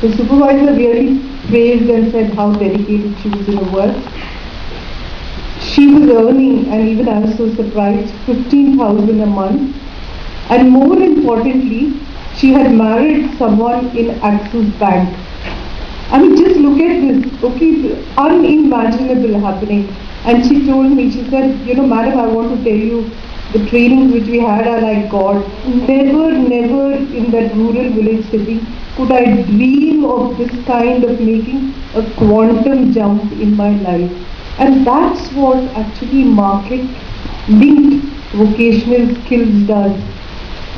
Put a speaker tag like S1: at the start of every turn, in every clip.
S1: The supervisor really praised and said how dedicated she was in her work. She was earning, and even I was so surprised, 15,000 a month. And more importantly, she had married someone in Axis Bank. I mean, just look at this, okay, unimaginable happening. And she told me, she said, madam, I want to tell you, the trainings which we had are like God. Never, never in that rural village city could I dream of this kind of making a quantum jump in my life. And that's what actually market linked vocational skills does.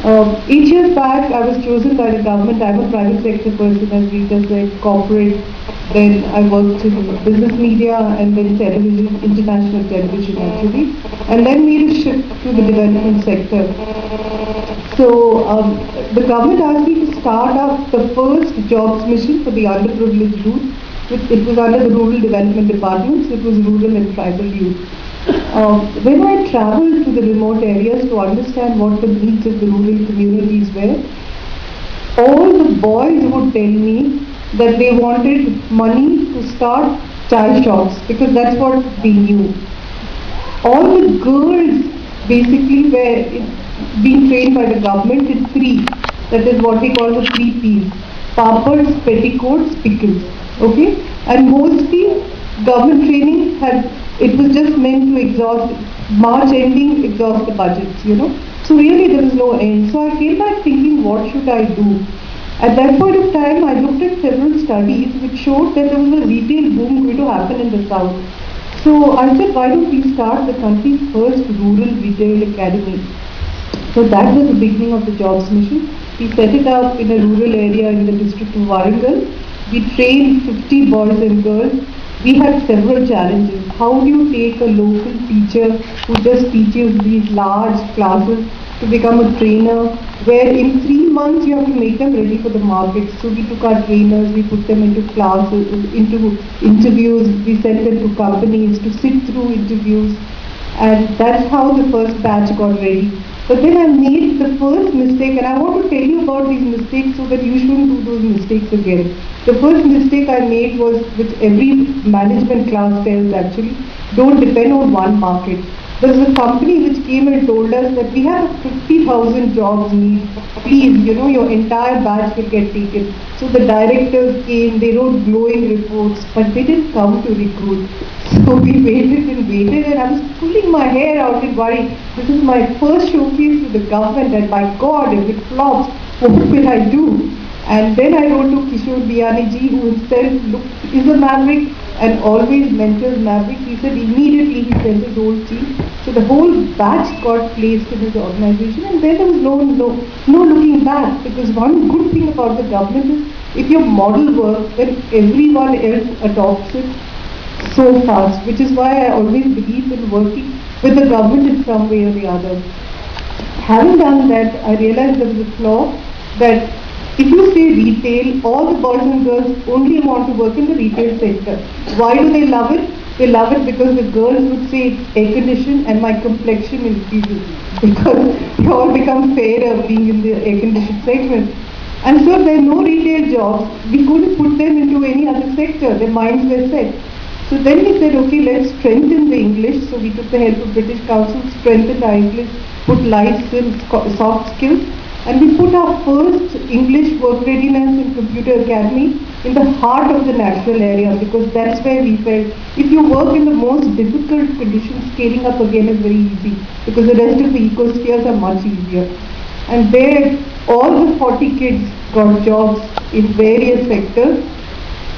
S1: 8 years back, I was chosen by the government. I'm a private sector person, as Rita said, corporate. Then I worked in business media and then television, international television actually. And then made a shift to the development sector. So the government asked me to start up the first jobs mission for the underprivileged youth. It was under the Rural Development Department, so it was rural and tribal youth. When I traveled to the remote areas to understand what the needs of the rural communities were, all the boys would tell me that they wanted money to start chai shops because that's what they knew. All the girls basically were being trained by the government in three. That is what we call the 3 P's. Papads, petticoats, pickles. Okay? And mostly government training it was just meant to exhaust, March ending, exhaust the budgets, So really there was no end. So I came back thinking, what should I do? At that point of time, I looked at several studies which showed that there was a retail boom going to happen in the south. So I said, why don't we start the country's first rural retail academy? So that was the beginning of the jobs mission. We set it up in a rural area in the district of Warangal. We trained 50 boys and girls. We had several challenges. How do you take a local teacher who just teaches these large classes to become a trainer, where in 3 months you have to make them ready for the market? So we took our trainers, we put them into classes, into interviews, we sent them to companies to sit through interviews, and that's how the first batch got ready. But then I made the first mistake, and I want to tell you about these mistakes so that you shouldn't do those mistakes again. The first mistake I made was, which every management class tells actually, don't depend on one market. There was a company which came and told us that we have 50,000 jobs need. Please, your entire batch will get taken. So the directors came, they wrote glowing reports, but they didn't come to recruit. So we waited and I was pulling my hair out in worry. This is my first showcase to the government, and my God, if it flops, what will I do? And then I wrote to Kishore Biani ji, who himself is a maverick and always mentors mavericks. He said immediately he sent his whole team. So the whole batch got placed in his organization, and then there was no looking back, because one good thing about the government is if your model works, then everyone else adopts it so fast, which is why I always believe in working with the government in some way or the other. Having done that, I realized there was a flaw, that if you say retail, all the boys and girls only want to work in the retail sector. Why do they love it? They love it because the girls would say it's air conditioned and my complexion increases, because they all become fairer being in the air conditioned segment. And so if there are no retail jobs, we couldn't put them into any other sector. Their minds were set. So then we said, okay, let's strengthen the English. So we took the help of British Council, strengthened our English, put life skills, soft skills, and we put our first English work readiness and computer academy in the heart of the national area, because that's where we felt if you work in the most difficult conditions, scaling up again is very easy, because the rest of the ecospheres are much easier. And there, all the 40 kids got jobs in various sectors.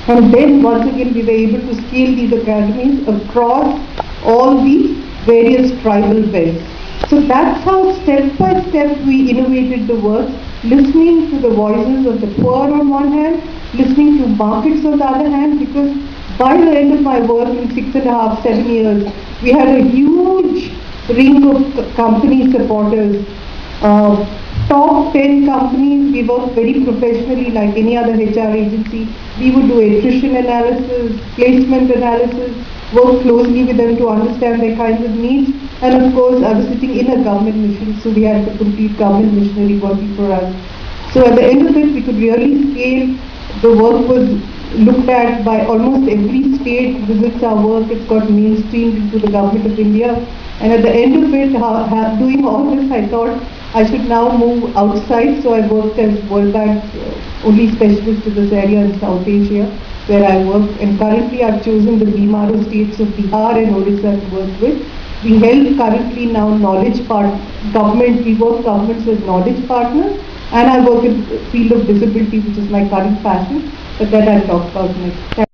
S1: And then once again we were able to scale these academies across all the various tribal belts. So that's how step by step we innovated the work, listening to the voices of the poor on one hand, listening to markets on the other hand, because by the end of my work in 6.5, 7 years, we had a huge ring of company supporters. Top 10 companies, we work very professionally like any other HR agency. We would do attrition analysis, placement analysis, work closely with them to understand their kinds of needs. And of course, I was sitting in a government mission, so we had the complete government missionary working for us. So at the end of it, we could really scale The work was looked at by almost every state visits our work. It's got mainstreamed into the Government of India. And at the end of it, doing all this, I thought I should now move outside. So I worked as World Bank's only specialist in this area in South Asia, where I work. And currently I've chosen the BMRO states of Bihar and Odisha to work with. We help currently now government, we work governments as knowledge partners, and I work in the field of disability, which is my current passion, but that I'll talk about next.